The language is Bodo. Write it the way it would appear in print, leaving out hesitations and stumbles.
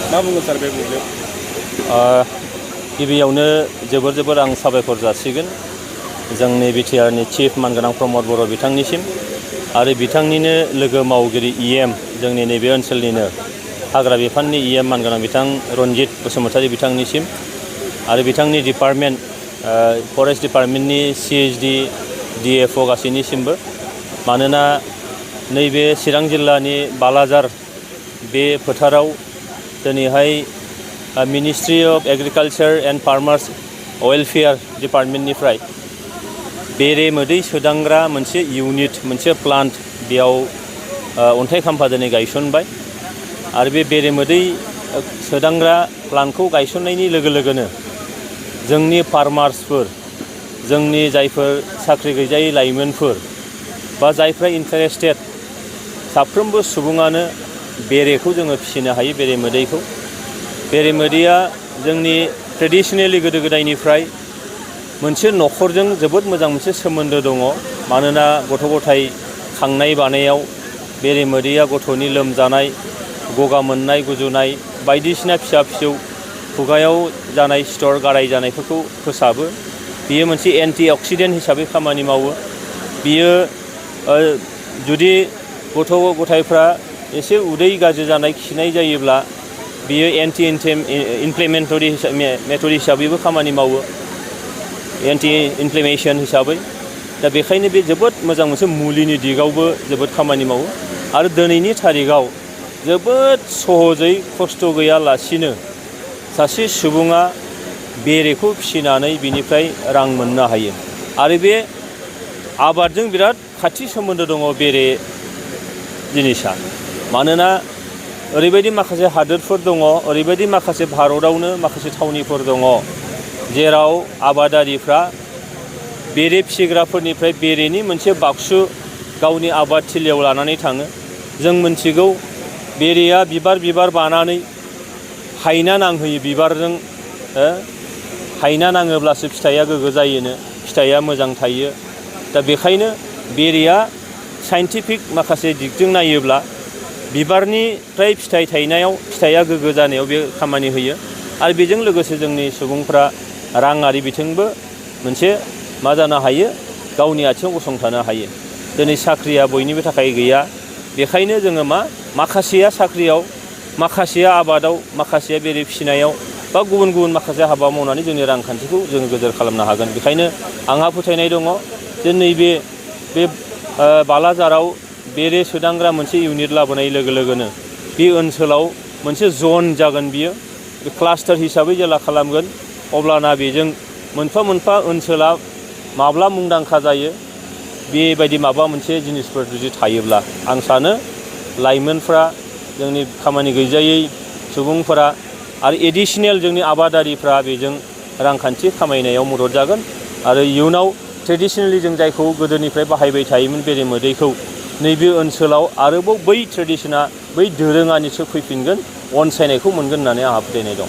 मा बुंगोन सार बे बुब्लियाव? गिबियावनो जोबोर आं साबायखर जासिगोन जोंनि बिटिआरनि चिफ मानगोनां प्रमद बर' बिथांनिसिम आरो बिथांनिनो लोगो मावगिरि इएम जोंनि नैबे ओनसोलनिनो हाग्रा बिफाननि इएम मानगोनां बिथां रनजित बसुमतारी बिथांनिसिम आरो बिथांनि डिपार्टमेन्ट फरेस्ट डिपार्टमेन्टनि सिएचडि डिएफअ गासैनिसिमबो मानोना नैबे चिरां जिल्लानि बालाजार बे फोथाराव दिनैहाय ministry of agriculture and farmers welfare डिपार्टमेन्टनिफ्राय बेरे मोदै सोदांग्रा मोनसे इउनिट मोनसे प्लान्ट बेयाव अन्थाइ खाम्फा दिनै गायसनबाय आरो बे बेरे मोदै सोदांग्रा प्लान्टखौ गायसननायनि लोगो लोगोनो जोंनि फार्मार्सफोर जोंनि जायफोर साख्रि गैजायै लाइमोनफोर बा जायफ्रा इन्टारेस्टेड साफ्रोमबो सुबुङानो बेरेखौ जोङो फिसिनो हायो बेरे मोदैखौ। बेरे मोदैया जोंनि ट्रेडिशनेलि गोदो गोदायनिफ्राय मोनसे न'खरजों जोबोद मोजां मोनसे सोमोन्दो दङ मानोना गथ' गथाय खांनाय बानायाव बेरे मोदैया गथ'नि लोमजानाय गगा मोननाय गुजुनाय बायदिसिना फिसा फिसौ खुगायाव जानाय सिथर गाराय जानायफोरखौ फोसाबो। बियो मोनसे एन्टि अक्सिडेन्ट हिसाबै खामानि मावो। बियो जुदि गथ' गथायफ्रा एसे उदै गाज्रि जानाय खिनाय जायोब्ला बियो एन्टि इनफ्लेमेटरि मेथड हिसाबैबो खामानि मावो एन्टि इनफ्लेमेशन हिसाबै। दा बेखायनो बे जोबोद मोजां मोनसे मुलिनि दिगावबो जोबोद खामानि मावो आरो दिनैनि थारिखाव जोबोद सहजै खस्थ' गैयालासिनो सासे सुबुङा बेरेखौ फिसिनानै बिनिफ्राय रां मोननो हायो आरो बे आबादजों बिराद खाथि सोमोन्दो दङ बेरे जिनिसा। मानोना ओरैबायदि माखासे हादोरफोर दङ ओरैबायदि माखासे भारतआवनो माखासे थावनिफोर दङ जेराव आबादारिफ्रा बेरे फिसिग्राफोरनिफ्राय बेरेनि मोनसे बाक्सु गावनि आबाद थिलियाव लानानै थाङो। जों मिथिगौ बेरेया बिबार बानानै हायना नांहोयो बिबारजों हायना नाङोब्लासो फिथाइया गोग्गो जायोनो फिथाइया मोजां थायो। दा बेखायनो बेरेया साइन्टिफिक माखासे दिगजों नायोब्ला बिबारनिफ्राय फिथाइ थायनायाव फिथाइया गोग्गो जानायाव बे खामानि होयो आरो बेजों लोगोसे जोंनि सुबुंफ्रा राङारि बिथिंबो मोनसे मा जानो हायो गावनि आथिङाव गसंथानो हायो। दिनै साख्रिया बयनिबो थाखाय गैया बेखायनो जोङो माखासेया साख्रियाव माखासेया आबादाव माखासेया बेरे फिसिनायाव बा गुबुन माखासे हाबा मावनानै जोंनि रांखान्थिखौ जोङो गोजोर खालामनो हागोन। बेखायनो आंहा फोथायनाय दङ जे नैबे बालाजाराव बेरे सोदांग्रा मोनसे इउनिट लाबोनाय लोगो लोगोनो बे ओनसोलाव मोनसे जन जागोन। बियो क्लास्टार हिसाबै जेला खालामगोन अब्लाना बेजों मोनफा ओनसोला माब्ला मुंदांखा जायो बेबायदि माबा मोनसे जिनिसफोर जुदि थायोब्ला आं सानो लाइमोनफ्रा जोंनि खामानि गैजायै सुबुंफोरा आरो एडिशनेल जोंनि आबादारिफ्रा बेजों रांखान्थि खामायनायाव मदद जागोन आरो इयुनाव ट्रेडिशनेलि जों जायखौ गोदोनिफ्राय बाहायबाय थायोमोन बेरे मोदैखौ नैबे ओनसोलाव आरोबाव बै ट्रेडिशना बै दोरोङानिसो फैफिनगोन अनसायनायखौ मोनगोन होननानै आंहा फोथायनाय दं।